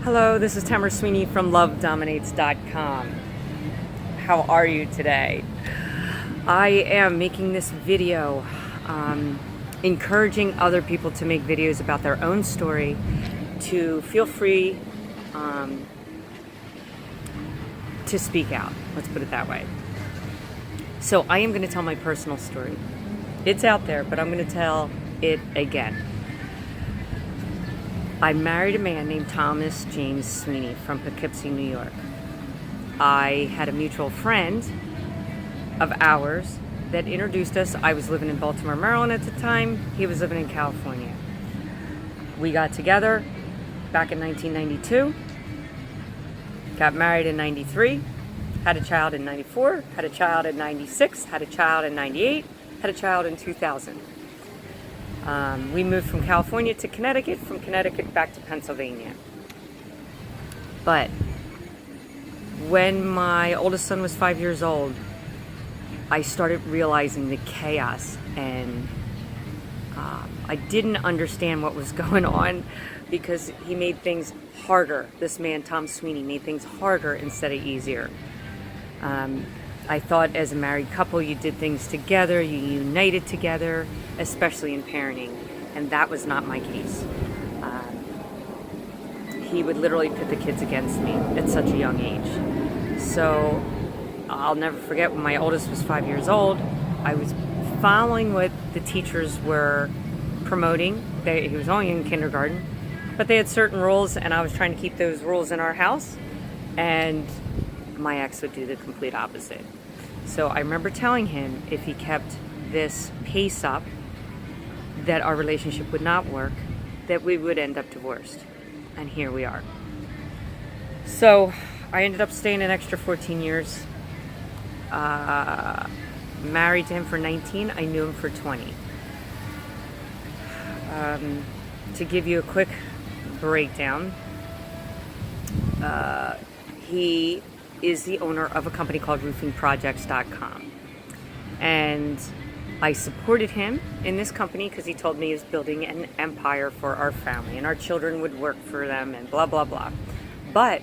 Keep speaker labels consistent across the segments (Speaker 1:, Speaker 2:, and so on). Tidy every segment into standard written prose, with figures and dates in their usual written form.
Speaker 1: Hello, this is Thomas Sweeney from LoveDominates.com. How are you today? I am making this video encouraging other people to make videos about their own story, to feel free to speak out. Let's put it that way. So I am going to tell my personal story. It's out there, but I'm going to tell it again. I married a man named Thomas James Sweeney from Poughkeepsie, New York. I had a mutual friend of ours that introduced us. I was living in Baltimore, Maryland at the time. He was living in California. We got together back in 1992, got married in 93, had a child in 94, had a child in 96, had a child in 98, had a child in 2000. We moved from California to Connecticut, from Connecticut back to Pennsylvania. But when my oldest son was 5 years old, I started realizing the chaos, and I didn't understand what was going on because he made things harder. This man, Tom Sweeney, made things harder instead of easier. I thought as a married couple, you did things together, you united together, especially in parenting, and that was not my case. He would literally pit the kids against me at such a young age. So I'll never forget when my oldest was 5 years old, I was following what the teachers were promoting. He was only in kindergarten, but they had certain rules, and I was trying to keep those rules in our house, and my ex would do the complete opposite. So I remember telling him if he kept this pace up, that our relationship would not work, that we would end up divorced. And here we are. So I ended up staying an extra 14 years. Married to him for 19. I knew him for 20. To give you a quick breakdown, he is the owner of a company called roofingprojects.com. And I supported him in this company because he told me he was building an empire for our family and our children would work for them and blah, blah, blah. But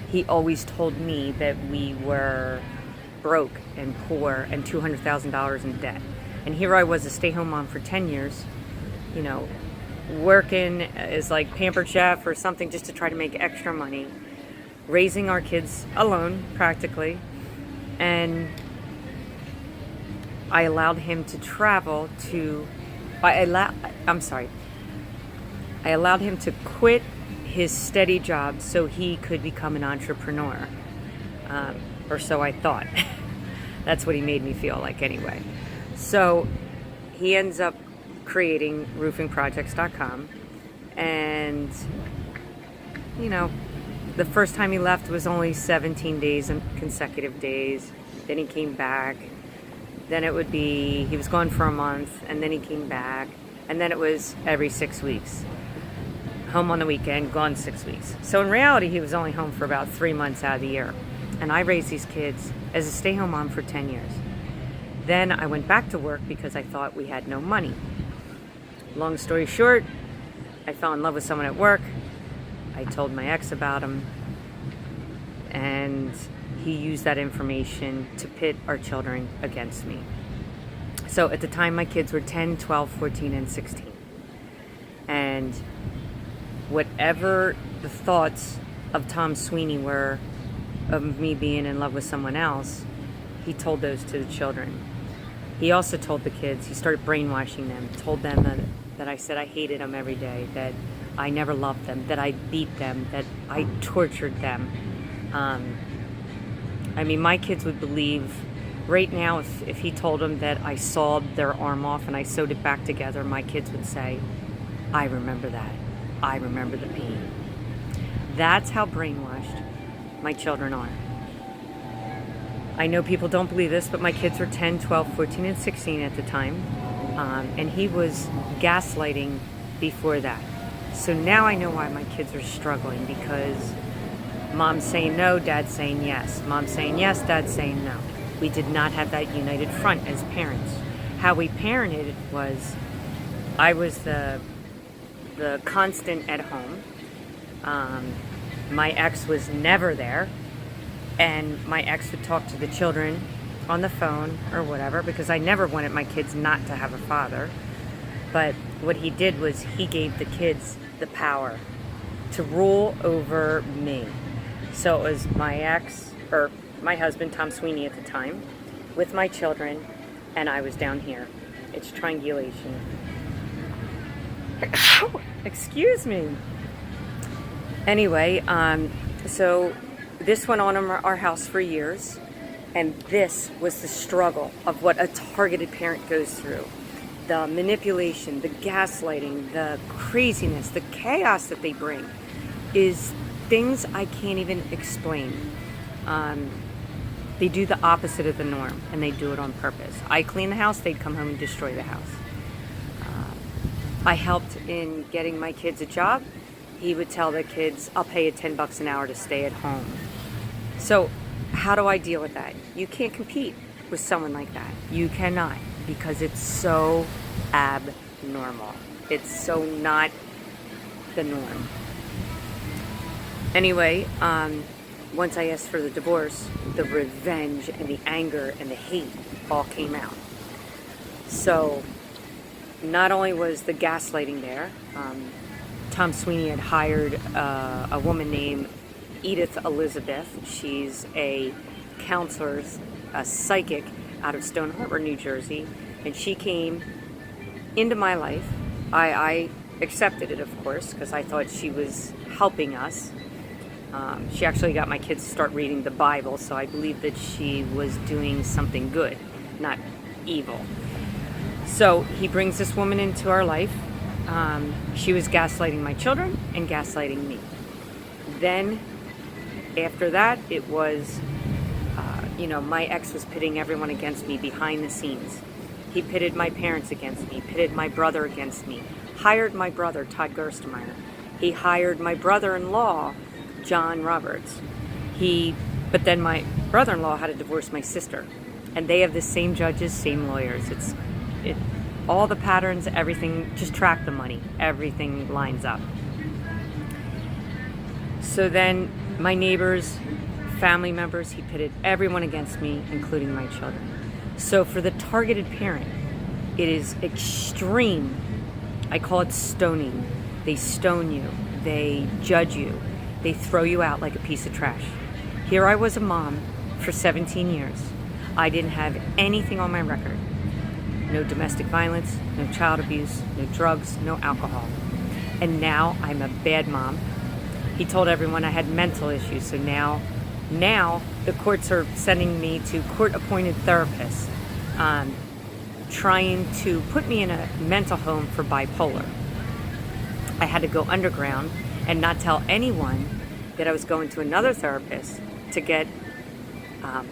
Speaker 1: he always told me that we were broke and poor and $200,000 in debt. And here I was, a stay-home mom for 10 years, you know, working as like pampered chef or something just to try to make extra money, raising our kids alone practically. And I allowed him to travel to, I allowed him to quit his steady job so he could become an entrepreneur. Or so I thought. That's what he made me feel like anyway. So he ends up creating roofingprojects.com, and you know, the first time he left was only 17 days and consecutive days. Then he came back. Then it would be, he was gone for a month, and then he came back. And then it was every 6 weeks. Home on the weekend, gone 6 weeks. So in reality, he was only home for about 3 months out of the year. And I raised these kids as a stay-home mom for 10 years. Then I went back to work because I thought we had no money. Long story short, I fell in love with someone at work. I told my ex about him, and he used that information to pit our children against me. So at the time, my kids were 10, 12, 14, and 16. And whatever the thoughts of Tom Sweeney were of me being in love with someone else, he told those to the children. He also told the kids, he started brainwashing them, told them that I said I hated them every day, that I never loved them, that I beat them, that I tortured them. I mean, my kids would believe right now if he told them that I sawed their arm off and I sewed it back together, my kids would say, I remember that. I remember the pain. That's how brainwashed my children are. I know people don't believe this, but my kids were 10, 12, 14, and 16 at the time. And he was gaslighting before that. So now I know why my kids are struggling, because mom's saying no, dad's saying yes. Mom's saying yes, dad's saying no. We did not have that united front as parents. How we parented was, I was the constant at home. My ex was never there, and my ex would talk to the children on the phone or whatever, because I never wanted my kids not to have a father. But what he did was he gave the kids the power to rule over me. So it was my ex, or my husband, Tom Sweeney at the time, with my children, and I was down here. It's triangulation. Excuse me. Anyway, so this went on in our house for years, and this was the struggle of what a targeted parent goes through. The manipulation, the gaslighting, the craziness, the chaos that they bring is things I can't even explain. They do the opposite of the norm, and they do it on purpose. I clean the house, they'd come home and destroy the house. I helped in getting my kids a job. He would tell the kids, I'll pay you $10 an hour to stay at home. So how do I deal with that? You can't compete with someone like that. You cannot, because it's so abnormal. It's so not the norm. Anyway, once I asked for the divorce, the revenge and the anger and the hate all came out. So not only was the gaslighting there, Tom Sweeney had hired a woman named Edith Elizabeth. She's a counselor, a psychic out of Stone Harbor, New Jersey, and she came into my life. I accepted it, of course, because I thought she was helping us. She actually got my kids to start reading the Bible, so I believe that she was doing something good, not evil. So he brings this woman into our life. She was gaslighting my children and gaslighting me. Then, after that, it was, my ex was pitting everyone against me behind the scenes. He pitted my parents against me, pitted my brother against me, hired my brother, Todd Gerstemeyer. He hired my brother-in-law, John Roberts. But then my brother-in-law had to divorce my sister. And they have the same judges, same lawyers. All the patterns, everything, just track the money. Everything lines up. So then my neighbors, family members, he pitted everyone against me, including my children. So for the targeted parent, it is extreme. I call it stoning. They stone you. They judge you. They throw you out like a piece of trash. Here I was a mom for 17 years. I didn't have anything on my record. No domestic violence, no child abuse, no drugs, no alcohol. And now I'm a bad mom. He told everyone I had mental issues, so now the courts are sending me to court-appointed therapists, trying to put me in a mental home for bipolar. I had to go underground and not tell anyone that I was going to another therapist to get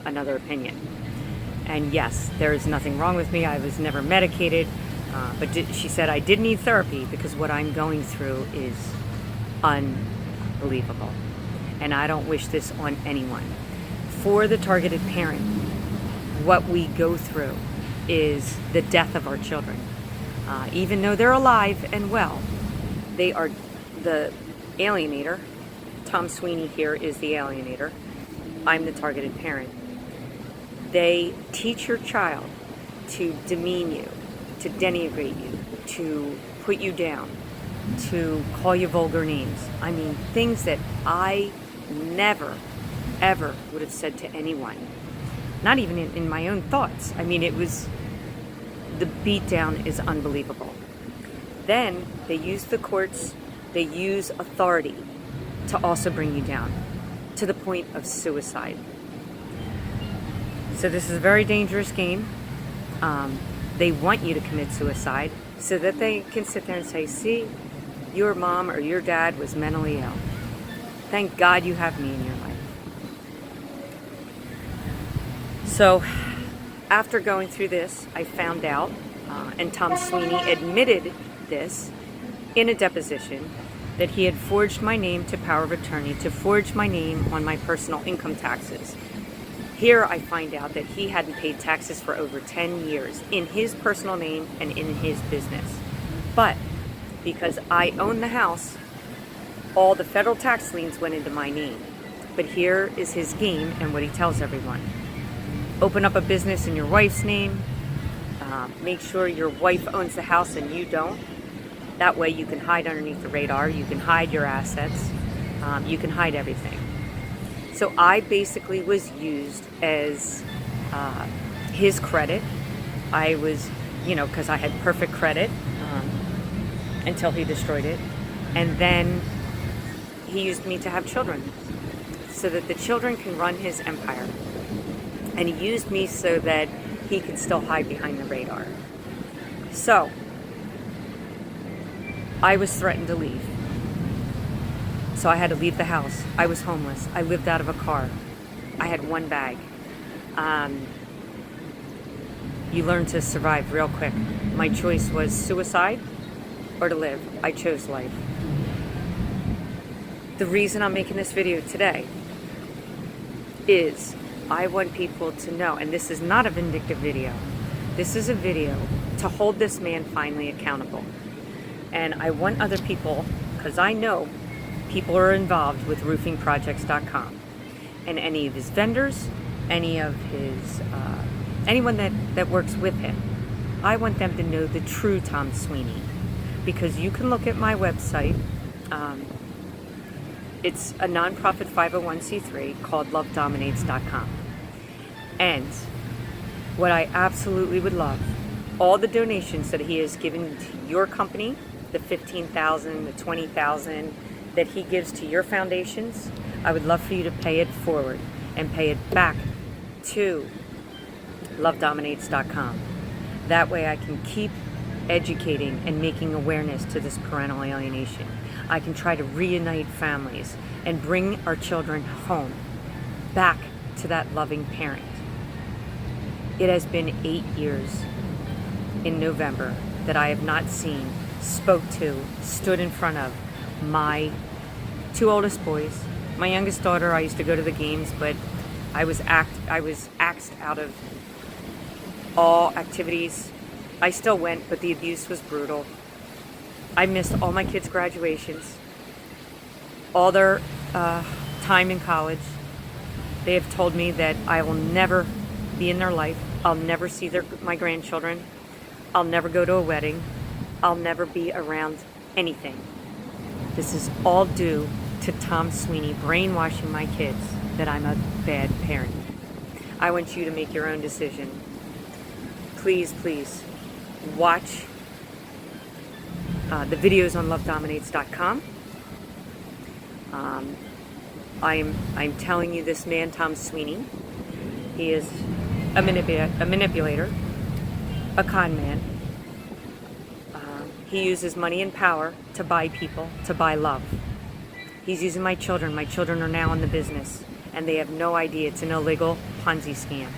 Speaker 1: another opinion. And yes, there is nothing wrong with me. I was never medicated, but she said I did need therapy because what I'm going through is unbelievable. And I don't wish this on anyone. For the targeted parent, what we go through is the death of our children. Even though they're alive and well, they are the alienator. Tom Sweeney here is the alienator. I'm the targeted parent. They teach your child to demean you, to denigrate you, to put you down, to call you vulgar names. I mean, things that I never, ever would have said to anyone. Not even in my own thoughts. I mean, the beatdown is unbelievable. Then they use the courts, they use authority to also bring you down to the point of suicide. So this is a very dangerous game. They want you to commit suicide so that they can sit there and say, see, your mom or your dad was mentally ill. Thank God you have me in your life. So after going through this, I found out, and Tom Sweeney admitted this in a deposition, that he had forged my name to power of attorney to forge my name on my personal income taxes. Here I find out that he hadn't paid taxes for over 10 years in his personal name and in his business. But because I own the house, all the federal tax liens went into my name. But here is his game and what he tells everyone. Open up a business in your wife's name. Make sure your wife owns the house and you don't. That way you can hide underneath the radar. You can hide your assets. You can hide everything. So I basically was used as his credit. I was, because I had perfect credit until he destroyed it. And then he used me to have children so that the children can run his empire. And he used me so that he could still hide behind the radar. So I was threatened to leave. So I had to leave the house. I was homeless. I lived out of a car. I had one bag. You learn to survive real quick. My choice was suicide or to live. I chose life. The reason I'm making this video today is I want people to know, and this is not a vindictive video. This is a video to hold this man finally accountable. And I want other people, because I know people are involved with roofingprojects.com and any of his vendors, any of his, anyone that works with him. I want them to know the true Tom Sweeney, because you can look at my website. It's a nonprofit 501c3 called lovedominates.com. And what I absolutely would love, all the donations that he has given to your company, the $15,000, the $20,000 that he gives to your foundations, I would love for you to pay it forward and pay it back to lovedominates.com. That way I can keep educating and making awareness to this parental alienation. I can try to reunite families and bring our children home, back to that loving parent. It has been 8 years in November that I have not seen, spoke to, stood in front of my two oldest boys. My youngest daughter, I used to go to the games, but I was axed out of all activities. I still went, but the abuse was brutal. I missed all my kids' graduations, all their time in college. They have told me that I will never be in their life. I'll never see my grandchildren. I'll never go to a wedding. I'll never be around anything. This is all due to Tom Sweeney brainwashing my kids that I'm a bad parent. I want you to make your own decision. Please, please watch the videos on lovedominates.com. I'm telling you, this man, Tom Sweeney, he is a manipulator, a con man. He uses money and power to buy people, to buy love. He's using my children. My children are now in the business, and they have no idea it's an illegal Ponzi scheme.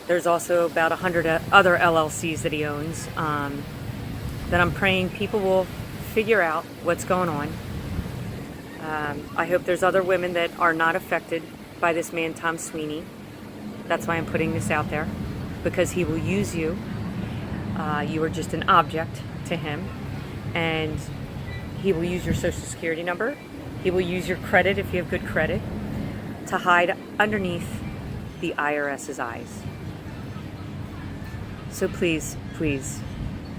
Speaker 1: There's also about 100 other LLCs that he owns that I'm praying people will figure out what's going on. I hope there's other women that are not affected by this man, Tom Sweeney. That's why I'm putting this out there, because he will use you. You are just an object to him, and he will use your social security number. He will use your credit, if you have good credit, to hide underneath the IRS's eyes. So please, please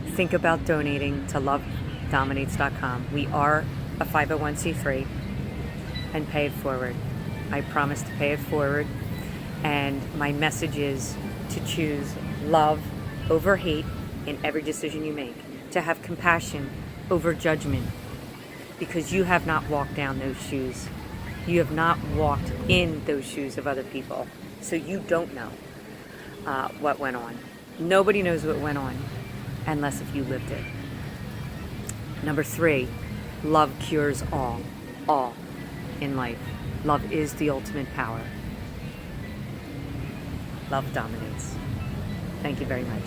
Speaker 1: think about donating to lovedominates.com. We are a 501c3, and pay it forward. I promise to pay it forward. And my message is to choose love over hate in every decision you make, to have compassion over judgment, because you have not walked down those shoes. You have not walked in those shoes of other people, so you don't know what went on. Nobody knows what went on unless if you lived it. Number 3, love cures all in life. Love is the ultimate power. Love dominates. Thank you very much.